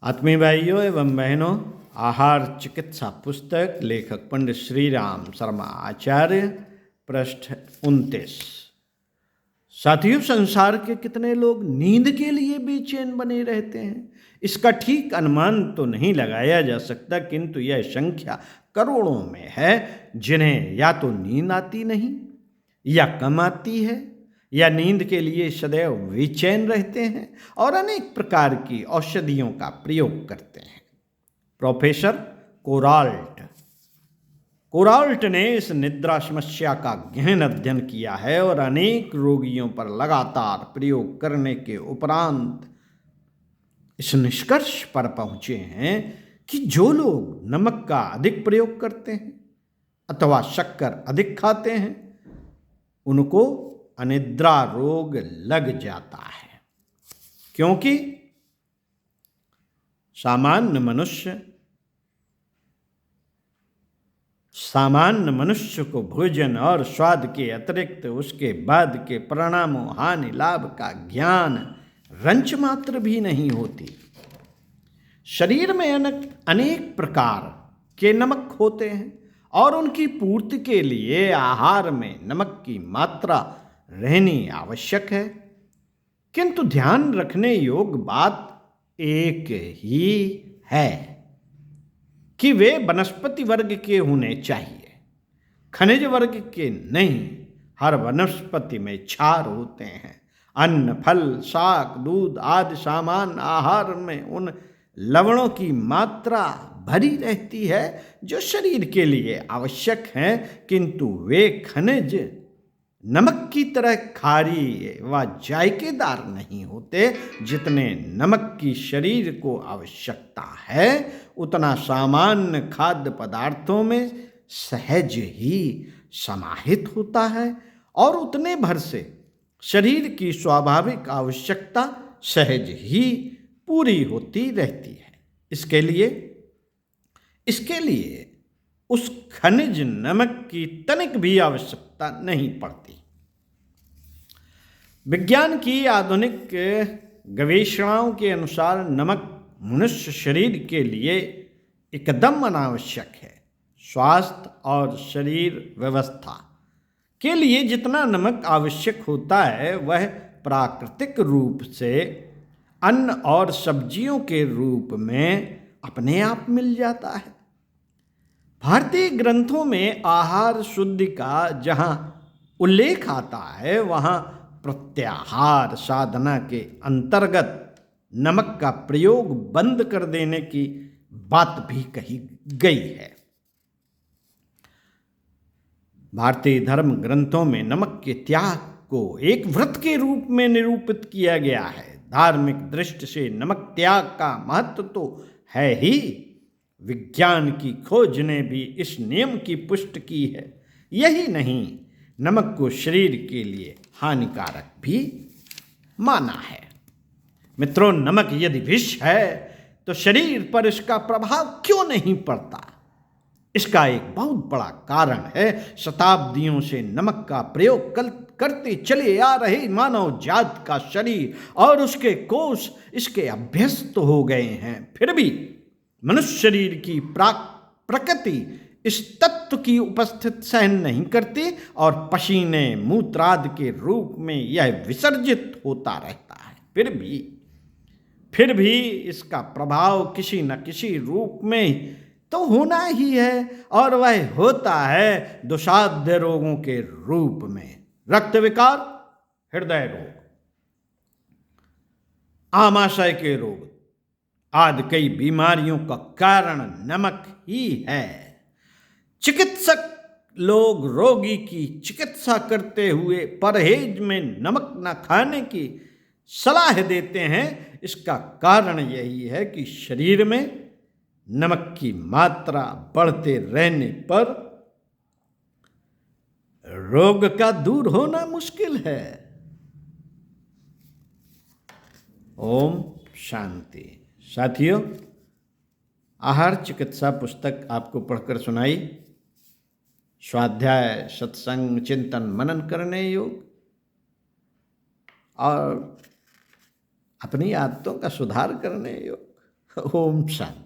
आत्मीय भाइयों एवं बहनों, आहार चिकित्सा पुस्तक, लेखक पंडित श्री राम शर्मा आचार्य, पृष्ठ 29। साथियों, संसार के कितने लोग नींद के लिए बेचैन बने रहते हैं, इसका ठीक अनुमान तो नहीं लगाया जा सकता, किंतु यह संख्या करोड़ों में है जिन्हें या तो नींद आती नहीं या कम आती है या नींद के लिए सदैव बेचैन रहते हैं और अनेक प्रकार की औषधियों का प्रयोग करते हैं। प्रोफेसर कोराल्ट ने इस निद्रा समस्या का गहन अध्ययन किया है और अनेक रोगियों पर लगातार प्रयोग करने के उपरांत इस निष्कर्ष पर पहुंचे हैं कि जो लोग नमक का अधिक प्रयोग करते हैं अथवा शक्कर अधिक खाते हैं उनको अनिद्रा रोग लग जाता है, क्योंकि सामान्य मनुष्य को भोजन और स्वाद के अतिरिक्त उसके बाद के परिणामों, हानि लाभ का ज्ञान रंच मात्र भी नहीं होती। शरीर में अनेक प्रकार के नमक होते हैं और उनकी पूर्ति के लिए आहार में नमक की मात्रा रहनी आवश्यक है, किंतु ध्यान रखने योग्य बात एक ही है कि वे वनस्पति वर्ग के होने चाहिए, खनिज वर्ग के नहीं। हर वनस्पति में क्षार होते हैं। अन्न, फल, शाक, दूध आदि सामान्य आहार में उन लवणों की मात्रा भरी रहती है जो शरीर के लिए आवश्यक हैं, किंतु वे खनिज नमक की तरह खारी व जायकेदार नहीं होते। जितने नमक की शरीर को आवश्यकता है उतना सामान्य खाद्य पदार्थों में सहज ही समाहित होता है और उतने भर से शरीर की स्वाभाविक आवश्यकता सहज ही पूरी होती रहती है। इसके लिए उस खनिज नमक की तनिक भी आवश्यकता नहीं पड़ती। विज्ञान की आधुनिक गवेषणाओं के अनुसार नमक मनुष्य शरीर के लिए एकदम अनावश्यक है। स्वास्थ्य और शरीर व्यवस्था के लिए जितना नमक आवश्यक होता है वह प्राकृतिक रूप से अन्न और सब्जियों के रूप में अपने आप मिल जाता है। भारतीय ग्रंथों में आहार शुद्धि का जहाँ उल्लेख आता है वहाँ प्रत्याहार साधना के अंतर्गत नमक का प्रयोग बंद कर देने की बात भी कही गई है। भारतीय धर्म ग्रंथों में नमक के त्याग को एक व्रत के रूप में निरूपित किया गया है। धार्मिक दृष्टि से नमक त्याग का महत्व तो है ही, विज्ञान की खोज ने भी इस नियम की पुष्टि की है। यही नहीं, नमक को शरीर के लिए हानिकारक भी माना है। मित्रों, नमक यदि विष है तो शरीर पर इसका प्रभाव क्यों नहीं पड़ता? इसका एक बहुत बड़ा कारण है शताब्दियों से नमक का प्रयोग करते चले आ रहे मानव जात का शरीर और उसके कोष इसके अभ्यस्त हो गए हैं। फिर भी मनुष्य शरीर की प्रकृति इस तत्व की उपस्थिति सहन नहीं करती और पसीने मूत्रादि के रूप में यह विसर्जित होता रहता है। फिर भी इसका प्रभाव किसी न किसी रूप में तो होना ही है और वह होता है दुस्साध्य रोगों के रूप में। रक्त विकार, हृदय रोग, आमाशय के रोग आदि कई बीमारियों का कारण नमक ही है। चिकित्सक लोग रोगी की चिकित्सा करते हुए परहेज में नमक न खाने की सलाह देते हैं। इसका कारण यही है कि शरीर में नमक की मात्रा बढ़ते रहने पर रोग का दूर होना मुश्किल है। ओम शांति। साथियों, आहार चिकित्सा पुस्तक आपको पढ़कर सुनाई। स्वाध्याय, सत्संग, चिंतन, मनन करने योग्य और अपनी आदतों का सुधार करने योग्य ओम शांति।